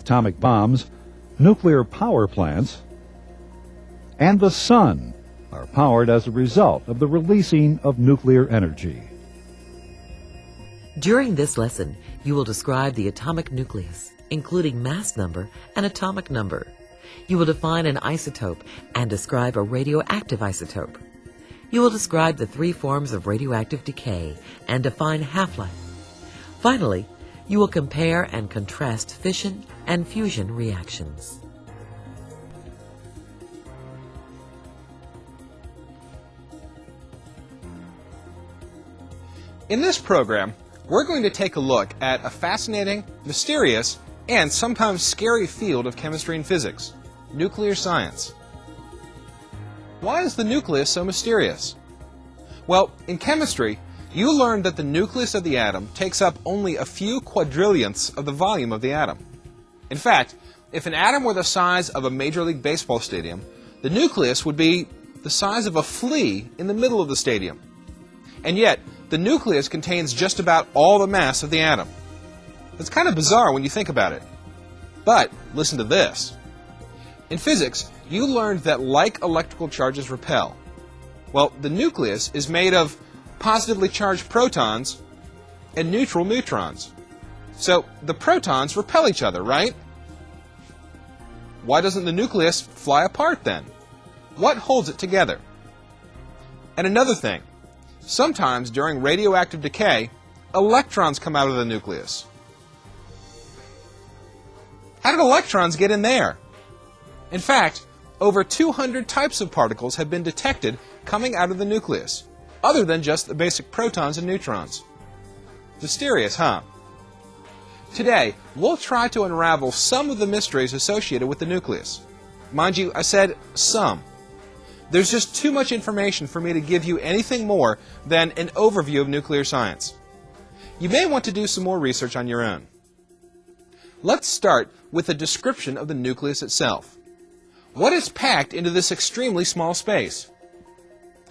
atomic bombs, nuclear power plants, and the sun are powered as a result of the releasing of nuclear energy. During this lesson, you will describe the atomic nucleus, including mass number and atomic number. You will define an isotope and describe a radioactive isotope. You will describe the three forms of radioactive decay and define half-life. Finally, you will compare and contrast fission and fusion reactions. In this program, we're going to take a look at a fascinating, mysterious, and sometimes scary field of chemistry and physics, nuclear science. Why is the nucleus so mysterious? Well, in chemistry, you learned that the nucleus of the atom takes up only a few quadrillionths of the volume of the atom. In fact, if an atom were the size of a Major League Baseball stadium, the nucleus would be the size of a flea in the middle of the stadium. And yet, the nucleus contains just about all the mass of the atom. It's kind of bizarre when you think about it. But listen to this. In physics, you learned that like electrical charges repel. Well, the nucleus is made of positively charged protons and neutral neutrons. So the protons repel each other, right? Why doesn't the nucleus fly apart then? What holds it together? And another thing, sometimes during radioactive decay, electrons come out of the nucleus. How did electrons get in there? In fact, over 200 types of particles have been detected coming out of the nucleus, other than just the basic protons and neutrons. Mysterious, huh? Today, we'll try to unravel some of the mysteries associated with the nucleus. Mind you, I said some. There's just too much information for me to give you anything more than an overview of nuclear science. You may want to do some more research on your own. Let's start with a description of the nucleus itself. What is packed into this extremely small space?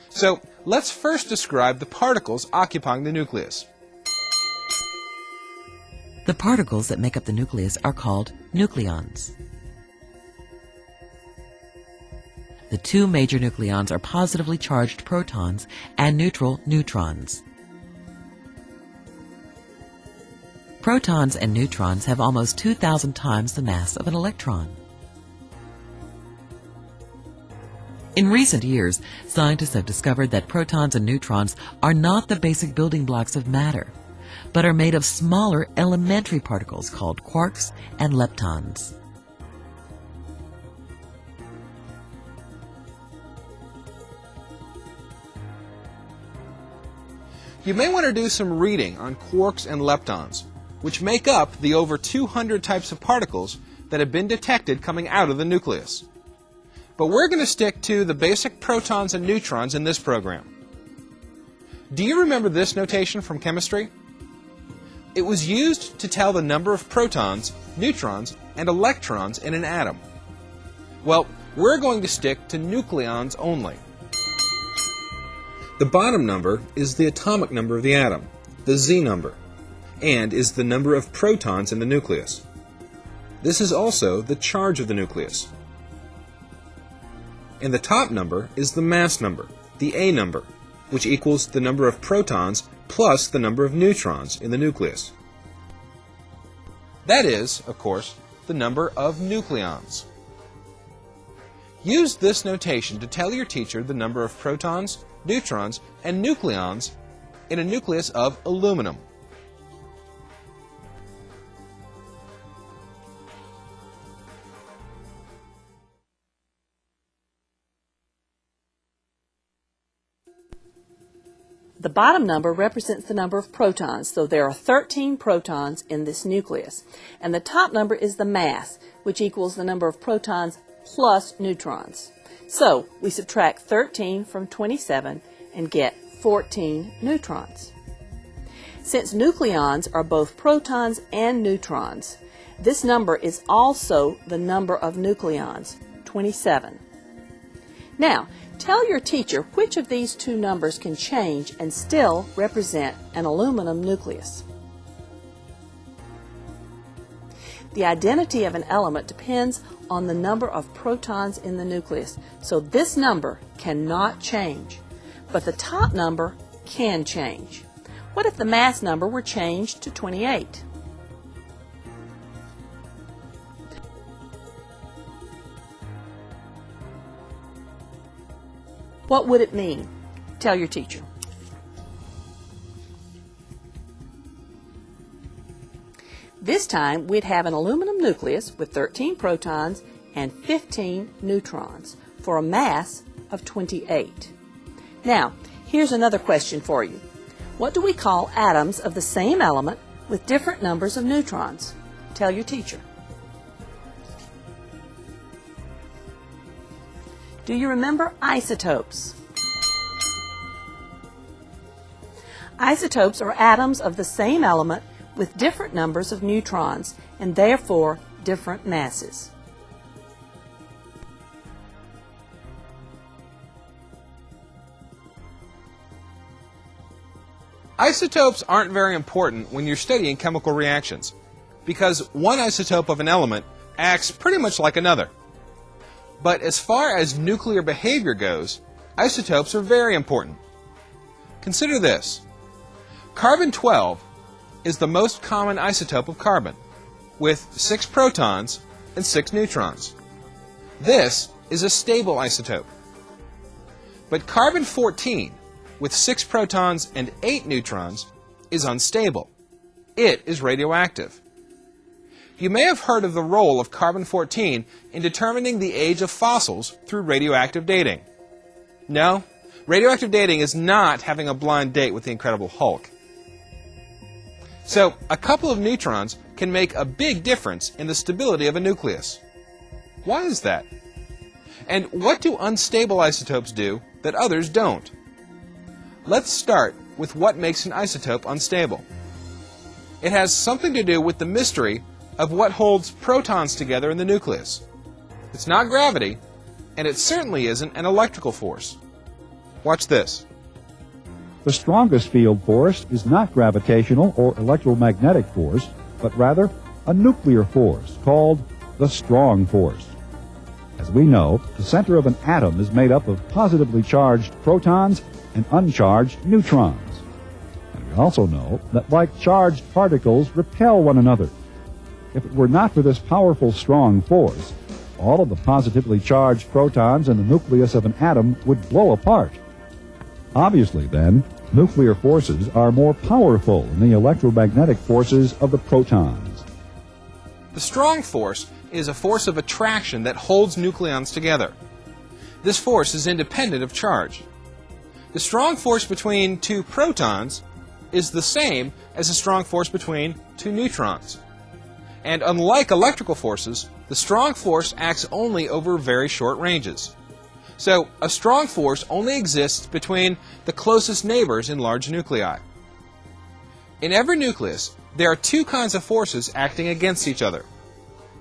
So, let's first describe the particles occupying the nucleus. The particles that make up the nucleus are called nucleons. The two major nucleons are positively charged protons and neutral neutrons. Protons and neutrons have almost 2,000 times the mass of an electron. In recent years, scientists have discovered that protons and neutrons are not the basic building blocks of matter, but are made of smaller elementary particles called quarks and leptons. You may want to do some reading on quarks and leptons, which make up the over 200 types of particles that have been detected coming out of the nucleus. But we're going to stick to the basic protons and neutrons in this program. Do you remember this notation from chemistry? It was used to tell the number of protons, neutrons, and electrons in an atom. Well, we're going to stick to nucleons only. The bottom number is the atomic number of the atom, the Z number, and is the number of protons in the nucleus. This is also the charge of the nucleus. And the top number is the mass number, the A number, which equals the number of protons plus the number of neutrons in the nucleus. That is, of course, the number of nucleons. Use this notation to tell your teacher the number of protons, neutrons, and nucleons in a nucleus of aluminum. The bottom number represents the number of protons, so there are 13 protons in this nucleus. And the top number is the mass, which equals the number of protons plus neutrons. So we subtract 13 from 27 and get 14 neutrons. Since nucleons are both protons and neutrons, this number is also the number of nucleons, 27. Now, tell your teacher which of these two numbers can change and still represent an aluminum nucleus. The identity of an element depends on the number of protons in the nucleus, so this number cannot change. But the top number can change. What if the mass number were changed to 28? What would it mean? Tell your teacher. This time we'd have an aluminum nucleus with 13 protons and 15 neutrons for a mass of 28. Now, here's another question for you. What do we call atoms of the same element with different numbers of neutrons? Tell your teacher. Do you remember isotopes? Isotopes are atoms of the same element with different numbers of neutrons and therefore different masses. Isotopes aren't very important when you're studying chemical reactions, because one isotope of an element acts pretty much like another. But as far as nuclear behavior goes, isotopes are very important. Consider this. Carbon-12 is the most common isotope of carbon, with 6 protons and 6 neutrons. This is a stable isotope. But carbon-14, with 6 protons and 8 neutrons, is unstable. It is radioactive. You may have heard of the role of carbon-14 in determining the age of fossils through radioactive dating. No, radioactive dating is not having a blind date with the Incredible Hulk. So, a couple of neutrons can make a big difference in the stability of a nucleus. Why is that? And what do unstable isotopes do that others don't? Let's start with what makes an isotope unstable. It has something to do with the mystery of what holds protons together in the nucleus. It's not gravity, and it certainly isn't an electrical force. Watch this. The strongest field force is not gravitational or electromagnetic force, but rather a nuclear force called the strong force. As we know, the center of an atom is made up of positively charged protons and uncharged neutrons. And we also know that like charged particles repel one another. If it were not for this powerful strong force, all of the positively charged protons in the nucleus of an atom would blow apart. Obviously, then, nuclear forces are more powerful than the electromagnetic forces of the protons. The strong force is a force of attraction that holds nucleons together. This force is independent of charge. The strong force between 2 protons is the same as the strong force between 2 neutrons. And unlike electrical forces, the strong force acts only over very short ranges. So, a strong force only exists between the closest neighbors in large nuclei. In every nucleus, there are 2 kinds of forces acting against each other.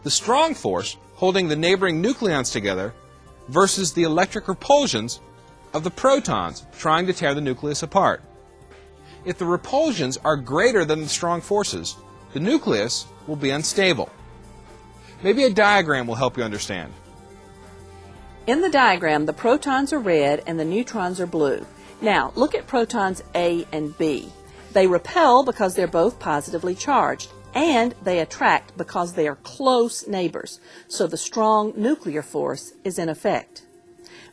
The strong force, holding the neighboring nucleons together, versus the electric repulsions of the protons trying to tear the nucleus apart. If the repulsions are greater than the strong forces, the nucleus will be unstable. Maybe a diagram will help you understand. In the diagram, the protons are red and the neutrons are blue. Now, look at protons A and B. They repel because they're both positively charged, and they attract because they are close neighbors, so the strong nuclear force is in effect.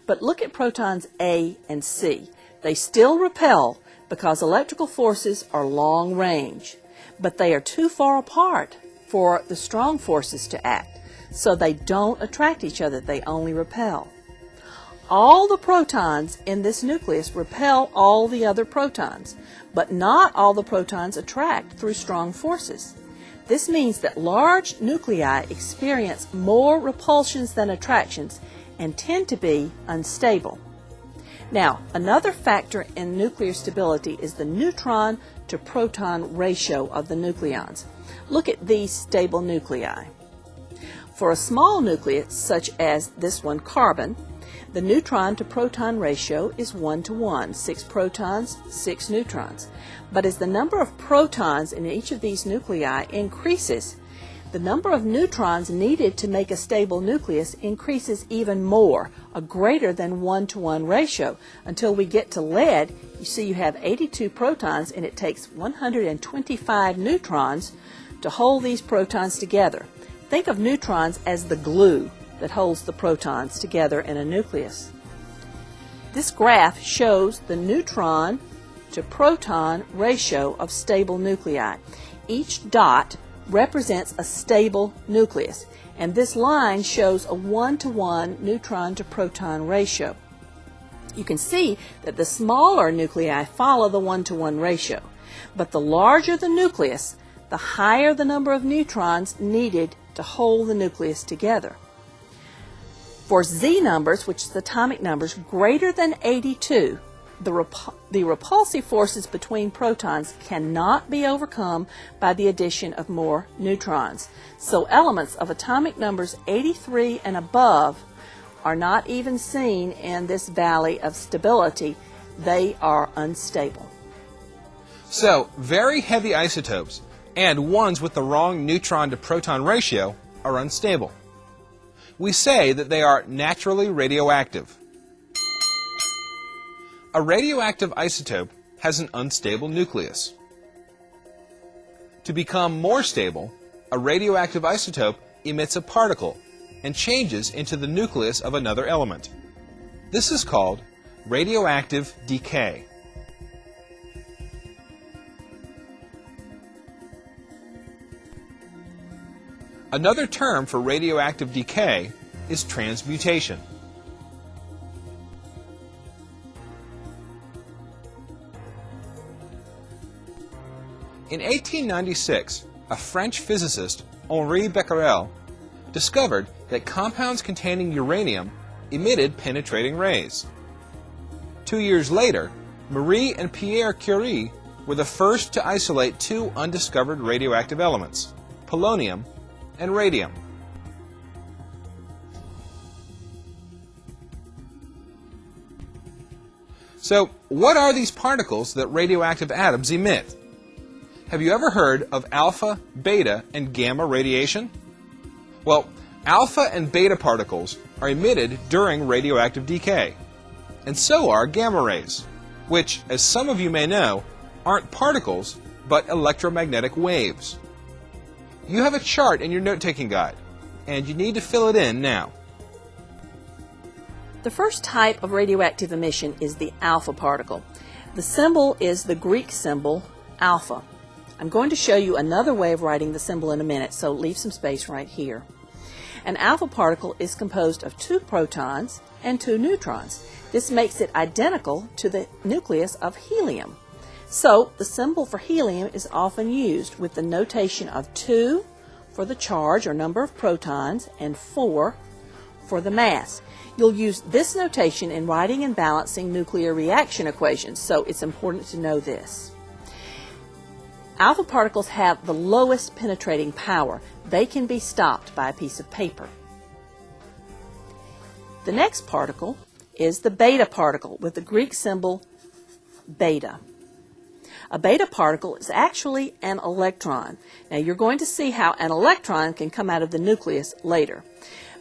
But look at protons A and C. They still repel because electrical forces are long range, but they are too far apart for the strong forces to act, so they don't attract each other, they only repel. All the protons in this nucleus repel all the other protons, but not all the protons attract through strong forces. This means that large nuclei experience more repulsions than attractions and tend to be unstable. Now, another factor in nuclear stability is the neutron to proton ratio of the nucleons. Look at these stable nuclei. For a small nucleus, such as this one, carbon, the neutron to proton ratio is 1:1, 6 protons, 6 neutrons. But as the number of protons in each of these nuclei increases, The number of neutrons needed to make a stable nucleus increases even more, a greater than 1-to-1 ratio. Until we get to lead, you see you have 82 protons and it takes 125 neutrons to hold these protons together. Think of neutrons as the glue that holds the protons together in a nucleus. This graph shows the neutron to proton ratio of stable nuclei. Each dot represents a stable nucleus, and this line shows a 1-to-1 neutron to proton ratio. You can see that the smaller nuclei follow the 1-to-1 ratio, but the larger the nucleus, the higher the number of neutrons needed to hold the nucleus together. For Z numbers, which is atomic numbers, greater than 82, the repulsive forces between protons cannot be overcome by the addition of more neutrons. So elements of atomic numbers 83 and above are not even seen in this valley of stability. They are unstable. So, very heavy isotopes and ones with the wrong neutron to proton ratio are unstable. We say that they are naturally radioactive. A radioactive isotope has an unstable nucleus. To become more stable, a radioactive isotope emits a particle and changes into the nucleus of another element. This is called radioactive decay. Another term for radioactive decay is transmutation. In 1896, a French physicist, Henri Becquerel, discovered that compounds containing uranium emitted penetrating rays. 2 years later, Marie and Pierre Curie were the first to isolate two undiscovered radioactive elements, polonium and radium. So, what are these particles that radioactive atoms emit? Have you ever heard of alpha, beta, and gamma radiation? Well, alpha and beta particles are emitted during radioactive decay, and so are gamma rays, which, as some of you may know, aren't particles, but electromagnetic waves. You have a chart in your note-taking guide, and you need to fill it in now. The first type of radioactive emission is the alpha particle. The symbol is the Greek symbol alpha. I'm going to show you another way of writing the symbol in a minute, so leave some space right here. An alpha particle is composed of 2 protons and 2 neutrons. This makes it identical to the nucleus of helium. So the symbol for helium is often used with the notation of 2 for the charge or number of protons and 4 for the mass. You'll use this notation in writing and balancing nuclear reaction equations, so it's important to know this. Alpha particles have the lowest penetrating power. They can be stopped by a piece of paper. The next particle is the beta particle with the Greek symbol beta. A beta particle is actually an electron. Now you're going to see how an electron can come out of the nucleus later.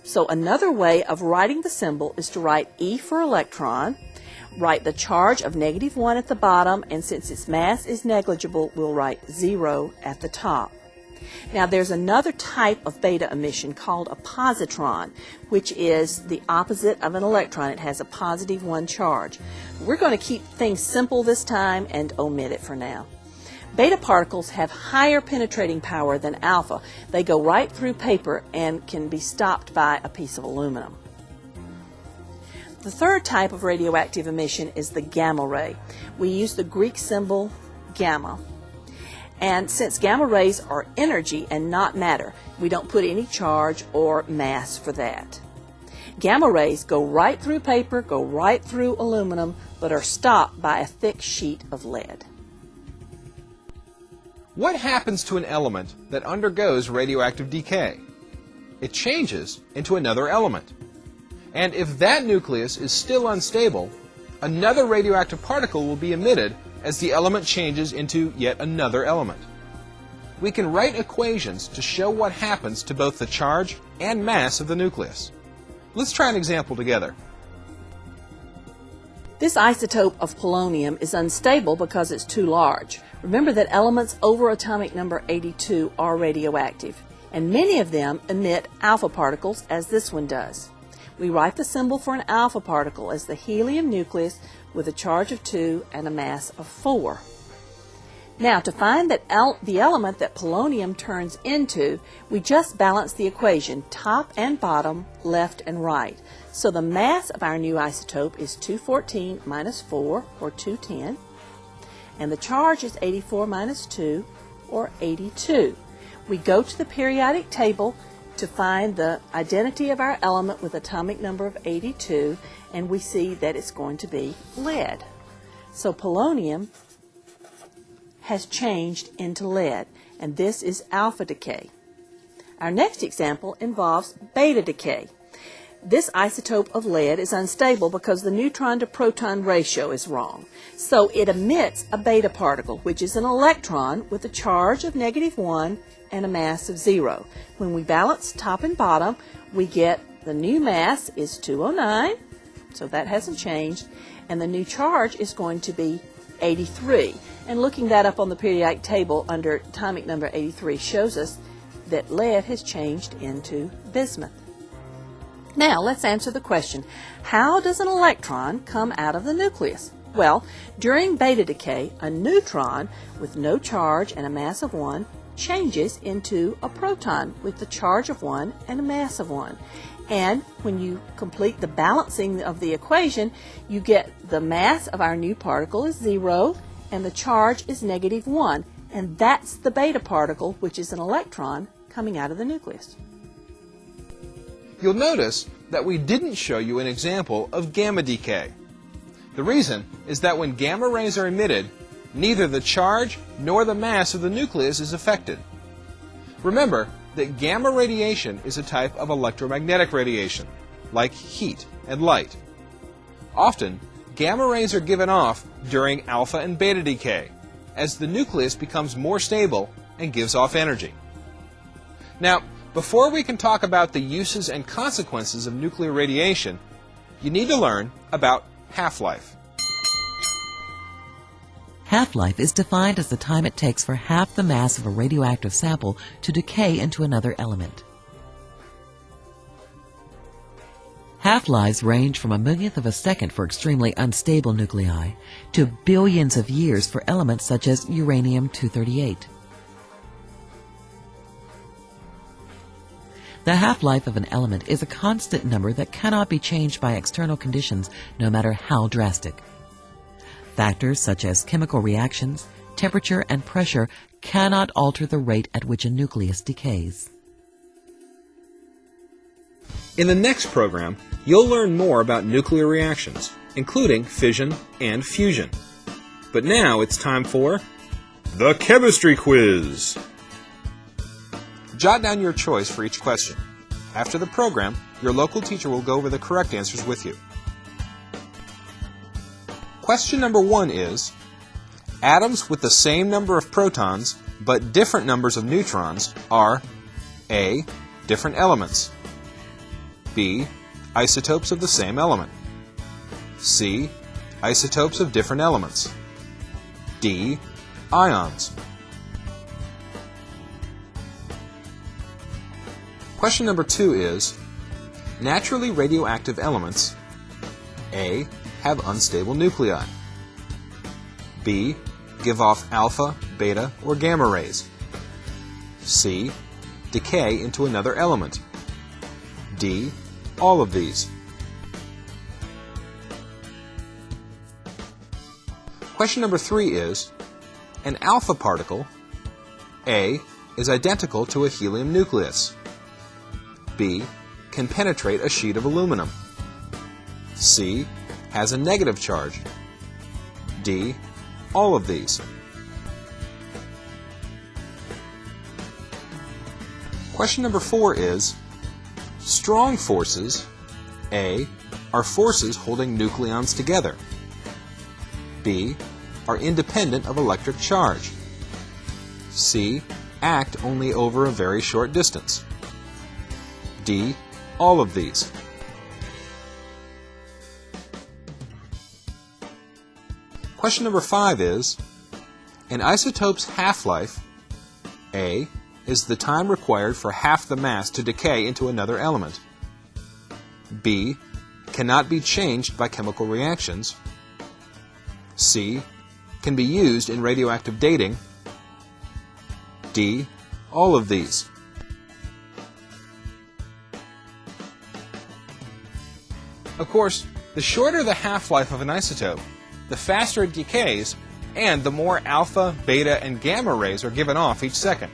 So another way of writing the symbol is to write E for electron, write the charge of -1 at the bottom, and since its mass is negligible, we'll write 0 at the top. Now there's another type of beta emission called a positron, which is the opposite of an electron. It has a +1 charge. We're going to keep things simple this time and omit it for now. Beta particles have higher penetrating power than alpha. They go right through paper and can be stopped by a piece of aluminum. The third type of radioactive emission is the gamma ray. We use the Greek symbol gamma. And since gamma rays are energy and not matter, we don't put any charge or mass for that. Gamma rays go right through paper, go right through aluminum, but are stopped by a thick sheet of lead. What happens to an element that undergoes radioactive decay? It changes into another element. And if that nucleus is still unstable, another radioactive particle will be emitted as the element changes into yet another element. we can write equations to show what happens to both the charge and mass of the nucleus. Let's try an example together. This isotope of polonium is unstable because it's too large. Remember that elements over atomic number 82 are radioactive, and many of them emit alpha particles, as this one does. We write the symbol for an alpha particle as the helium nucleus with a charge of 2 and a mass of 4. Now, to find the element that polonium turns into, we just balance the equation, top and bottom, left and right. So the mass of our new isotope is 214 minus 4, or 210, and the charge is 84 minus 2, or 82. We go to the periodic table to find the identity of our element with atomic number of 82, and we see that it's going to be lead. So polonium has changed into lead, and this is alpha decay. Our next example involves beta decay. This isotope of lead is unstable because the neutron to proton ratio is wrong. So it emits a beta particle, which is an electron with a charge of -1 and a mass of 0. When we balance top and bottom, we get the new mass is 209, so that hasn't changed, and the new charge is going to be 83. And looking that up on the periodic table under atomic number 83 shows us that lead has changed into bismuth. Now let's answer the question, how does an electron come out of the nucleus? Well, during beta decay, a neutron with no charge and a mass of 1 changes into a proton with the charge of 1 and a mass of 1. And when you complete the balancing of the equation, you get the mass of our new particle is 0 and the charge is -1. And that's the beta particle, which is an electron, coming out of the nucleus. You'll notice that we didn't show you an example of gamma decay. The reason is that when gamma rays are emitted, neither the charge nor the mass of the nucleus is affected. Remember that gamma radiation is a type of electromagnetic radiation, like heat and light. Often, gamma rays are given off during alpha and beta decay, as the nucleus becomes more stable and gives off energy. Now, before we can talk about the uses and consequences of nuclear radiation, you need to learn about half-life. Half-life is defined as the time it takes for half the mass of a radioactive sample to decay into another element. Half-lives range from a millionth of a second for extremely unstable nuclei to billions of years for elements such as uranium-238. The half-life of an element is a constant number that cannot be changed by external conditions, no matter how drastic. Factors such as chemical reactions, temperature, and pressure cannot alter the rate at which a nucleus decays. In the next program, you'll learn more about nuclear reactions, including fission and fusion. But now it's time for the Chemistry Quiz. Jot down your choice for each question. After the program, your local teacher will go over the correct answers with you. Question number 1 is, atoms with the same number of protons but different numbers of neutrons are A. Different elements, B. Isotopes of the same element, C. Isotopes of different elements, D. Ions. Question number 2 is, naturally radioactive elements A. Have unstable nuclei, B. Give off alpha, beta, or gamma rays, C. Decay into another element, D. All of these. Question number 3 is, an alpha particle A. Is identical to a helium nucleus, B. Can penetrate a sheet of aluminum, C. Has a negative charge, D. All of these. Question number 4 is, strong forces A. Are forces holding nucleons together, B. Are independent of electric charge, C. act only over a very short distance? D. All of these. Question number 5 is, an isotope's half-life, A, is the time required for half the mass to decay into another element. B, cannot be changed by chemical reactions. C, can be used in radioactive dating. D, all of these. Of course, the shorter the half-life of an isotope, the faster it decays, and the more alpha, beta, and gamma rays are given off each second.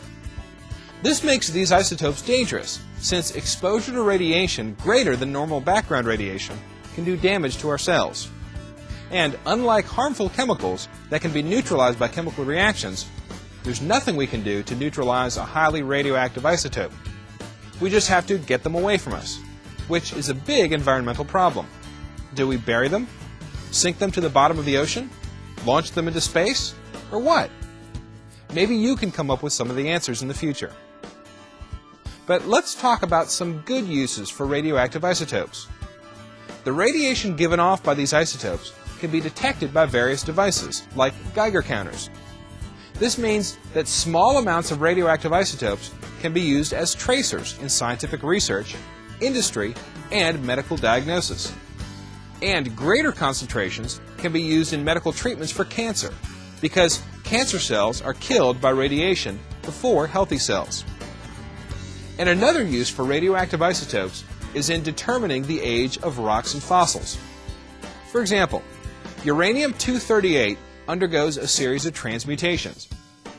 This makes these isotopes dangerous, since exposure to radiation greater than normal background radiation can do damage to our cells. And unlike harmful chemicals that can be neutralized by chemical reactions, there's nothing we can do to neutralize a highly radioactive isotope. We just have to get them away from us, which is a big environmental problem. Do we bury them? Sink them to the bottom of the ocean? Launch them into space? Or what? Maybe you can come up with some of the answers in the future. But let's talk about some good uses for radioactive isotopes. The radiation given off by these isotopes can be detected by various devices, like Geiger counters. This means that small amounts of radioactive isotopes can be used as tracers in scientific research, industry, and medical diagnosis. And greater concentrations can be used in medical treatments for cancer, because cancer cells are killed by radiation before healthy cells. And another use for radioactive isotopes is in determining the age of rocks and fossils. For example, uranium-238 undergoes a series of transmutations,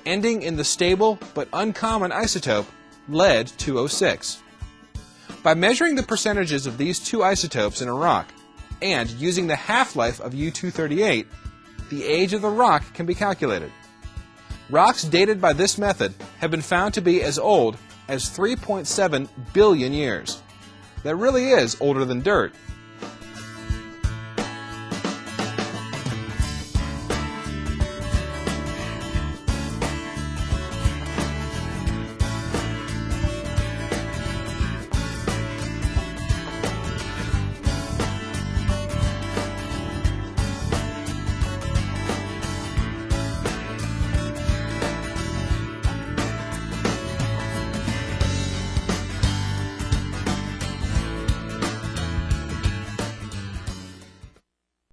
ending in the stable but uncommon isotope lead-206. By measuring the percentages of these two isotopes in a rock, and using the half-life of U-238, the age of the rock can be calculated. Rocks dated by this method have been found to be as old as 3.7 billion years. That really is older than dirt,